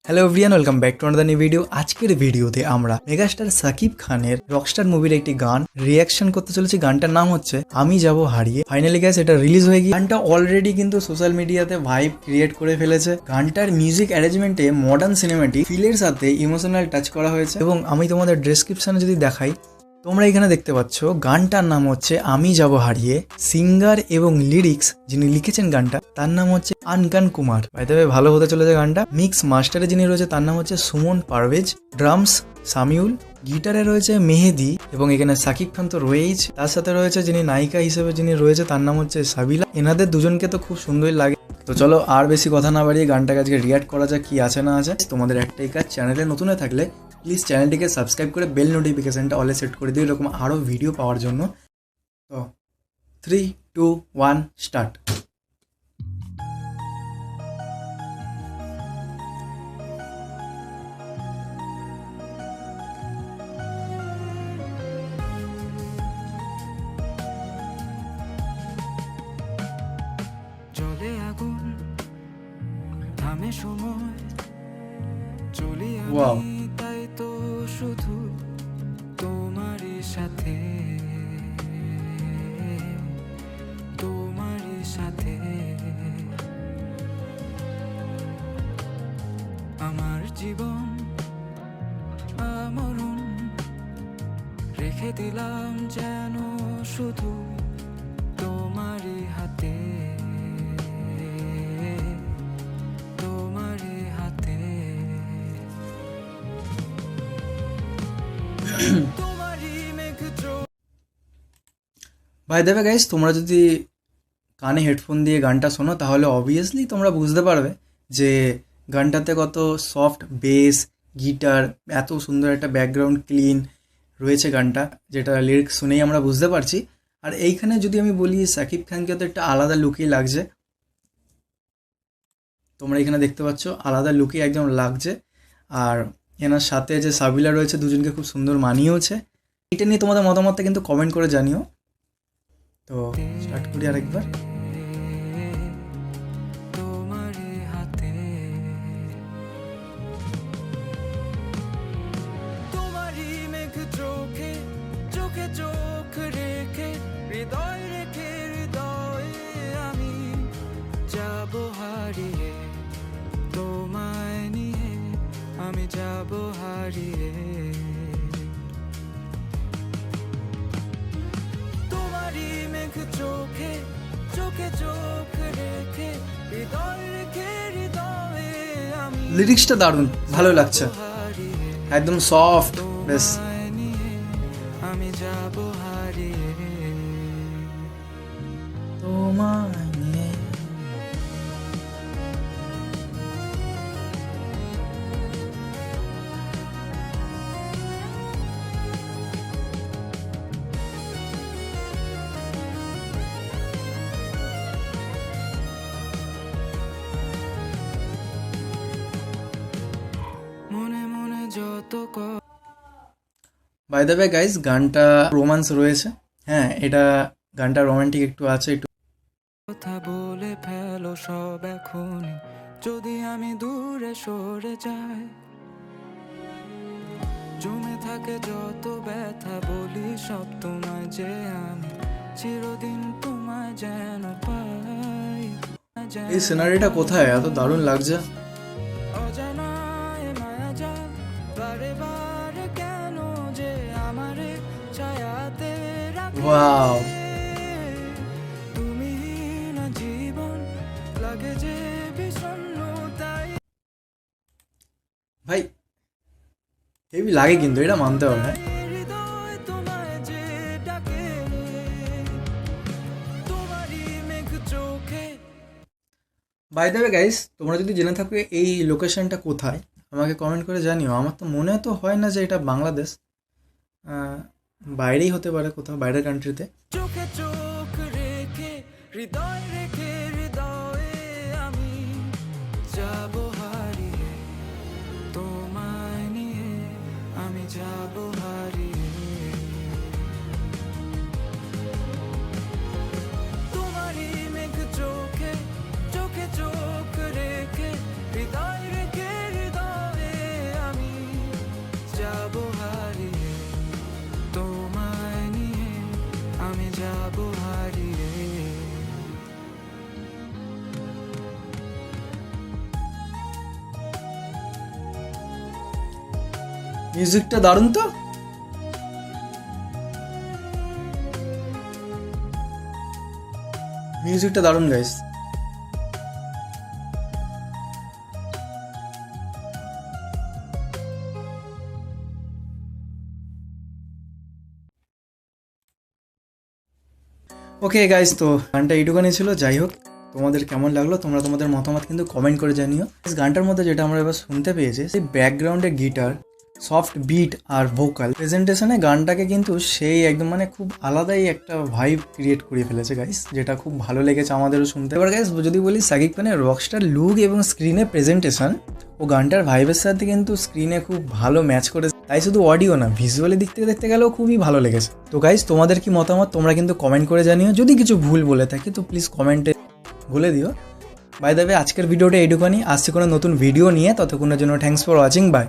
Hello everyone, welcome back to another new video. আজকের ভিডিওতে আমরা মেগাস্টার সাকিব খানের রকস্টার মুভির একটি গান রিয়াকশন করতে চলেছি। গানটার নাম হচ্ছে আমি যাব হারিয়ে। ফাইনালি গ্যাস এটা রিলিজ হয়ে গিয়ে গানটা অলরেডি কিন্তু সোশ্যাল মিডিয়াতে ভাইব ক্রিয়েট করে ফেলেছে। গানটার মিউজিক অ্যারেঞ্জমেন্টে মডার্ন সিনেমাটিক ফিলের সাথে ইমোশনাল টাচ করা হয়েছে এবং আমি তোমাদের ডেসক্রিপশনে যদি দেখাই, তোমরা এখানে দেখতে পাচ্ছ গানটার নাম হচ্ছে আমি যাব হারিয়ে। সিঙ্গার এবং লিরিক্স যিনি লিখেছেন গানটা তার নাম হচ্ছে আনকান কুমার। বাইরে ভালো হতে চলেছে গানটা। মিক্স মাস্টারে যিনি রয়েছে তার নাম হচ্ছে সুমন পারভেজ, ড্রামস সামিউল, গিটারে রয়েছে মেহেদি এবং এখানে সাকিব খান তো রয়েইছে। তার সাথে রয়েছে যিনি নায়িকা হিসেবে যিনি রয়েছে তার নাম হচ্ছে সাবিলা। এনাদের দুজনকে তো খুব সুন্দর লাগে। তো চলো আর বেশি কথা না বাড়িয়ে গানটাকে আজকে রিয়াক্ট করা যাক কি আছে না আছে। তোমাদের একটাই কাজ, চ্যানেলে নতুন হয়ে থাকলে প্লিজ চ্যানেলটিকে সাবস্ক্রাইব করে বেল নোটিফিকেশনটা অলে সেট করে দিও এরকম আরও ভিডিও পাওয়ার জন্য। তো 3, 2, 1 স্টার্ট। জলে আগুন থামে সময় চলি ওয়াও, আমি তাই তো শুধু তোমারই সাথে তোমারই সাথে আমার জীবন আমরণ রেখে দিলাম যেন শুধু তোমারই হাতে তোমারই হাতে তোমারই মেঘ ভাই দেবে গাইস, তোমরা যদি কানে হেডফোন দিয়ে গানটা শোনো তাহলে অবভিয়াসলি তোমরা বুঝতে পারবে যে গানটাতে কত সফট বেস, গিটার, এত সুন্দর একটা ব্যাকগ্রাউন্ড ক্লিন রয়েছে গানটা, যেটা লিরিক্স শুনেই আমরা বুঝতে পারছি। আর এইখানে যদি আমি বলি সাকিব খানকে তো একটা আলাদা লুকই লাগছে। তোমরা এখানে দেখতে পাচ্ছ আলাদা লুকই একদম লাগছে। আর এনার সাথে যে সাবিলা রয়েছে দুজনকে খুব সুন্দর মানিয়েওছে। এটা নিয়ে তোমাদের মতামতটা কিন্তু কমেন্ট করে জানিও। তো স্টার্ট করি আরেকবার। তোমারই হাতে তোমারই মেঘ চোখে চোখে চোখ রেখে হৃদয় রেখে হৃদয়ে আমি যাব হারিয়ে তোমায় নিয়ে আমি যাব হারিয়ে তোমারই মেঘ চোখে চোখে চোখ রেখে হৃদয় রেখে হৃদয়ে আমি লিরিক্সটা দারুণ, ভালো লাগছে, হারিয়ে একদম সফট বেশ। তোমায় নিয়ে আমি যাব হারিয়ে তোমায় নিয়ে। মনে মনে যত বাই দ্য ওয়ে গাইস, গানটা রোমান্স রয়েছে। হ্যাঁ, এটা গানটা রোমান্টিক একটু আছে, একটু কথা বলে ফেলো সব এখনই যদি আমি দূরে সরে যাই জমে থাকে যত ব্যথা বলি সব তোমায় যে আমি চিরদিন তোমায় যেন পাই এই সিনারিটা কোথায় এত দারুণ লাগছে। অজানায় মায়া জাল বারে বারে কেন যে আমারে ছায়াতে রাখে ওয়াও, তুমি না জীবন লাগে যে বিষণ্ণতায় ভাই হেভি লাগে কিন্তু, এটা মানতে হবে। হৃদয় তোমায় যে ডাকে তোমারই মেঘ চোখে বাই দ্য ওয়ে গাইস, তোমরা যদি জেনে থাকো এই লোকেশনটা কোথায় আমাকে কমেন্ট করে জানিও। আমার তো মনে তো হয় না যে এটা বাংলাদেশ, বাইরেই হতে পারে, কোথাও বাইরের কান্ট্রিতে। চোখে চোখ রেখে হৃদয় রেখে হৃদয়ে আমি যাব হারিয়ে তোমায় নিয়ে আমি যাব হারিয়ে তোমারই মেঘ চোখে চোখে চোখ রেখে হৃদয় রেখে হৃদয় মিউজিকটা দারুণ তো। মিউজিকটা দারুণ গাইস। ওকে গাইস, তো গানটা এইটুখানি ছিল। যাই হোক, তোমাদের কেমন লাগলো তোমরা তোমাদের মতামত কিন্তু কমেন্ট করে জানিও। গানটার মধ্যে যেটা আমরা এবার শুনতে পেয়েছি, সেই ব্যাকগ্রাউন্ডে গিটার, সফট বিট আর ভোকাল প্রেজেন্টেশনে গানটাকে কিন্তু সেই একদম মানে খুব আলাদাই একটা ভাইব ক্রিয়েট করে ফেলেছে গাইস, যেটা খুব ভালো লেগেছে আমাদেরও শুনতে। এবার গাইস যদি বলি শাকিব খানের রকস্টার লুক এবং স্ক্রিনে প্রেজেন্টেশন ও গানটার ভাইবের সাথে কিন্তু স্ক্রিনে খুব ভালো ম্যাচ করে, তাই শুধু অডিও না ভিজুয়ালি দিক থেকে দেখতে গেলেও খুবই ভালো লেগেছে। তো গাইস তোমাদের কি মতামত তোমরা কিন্তু কমেন্ট করে জানিও। যদি কিছু ভুল বলে থাকি তো প্লিজ কমেন্টে বলে দিও। বাই দ্য ওয়ে, আজকের ভিডিওটা এইটুখানি। আসছে কোনো নতুন ভিডিও নিয়ে, ততক্ষণের জন্য থ্যাঙ্কস ফর ওয়াচিং, বাই।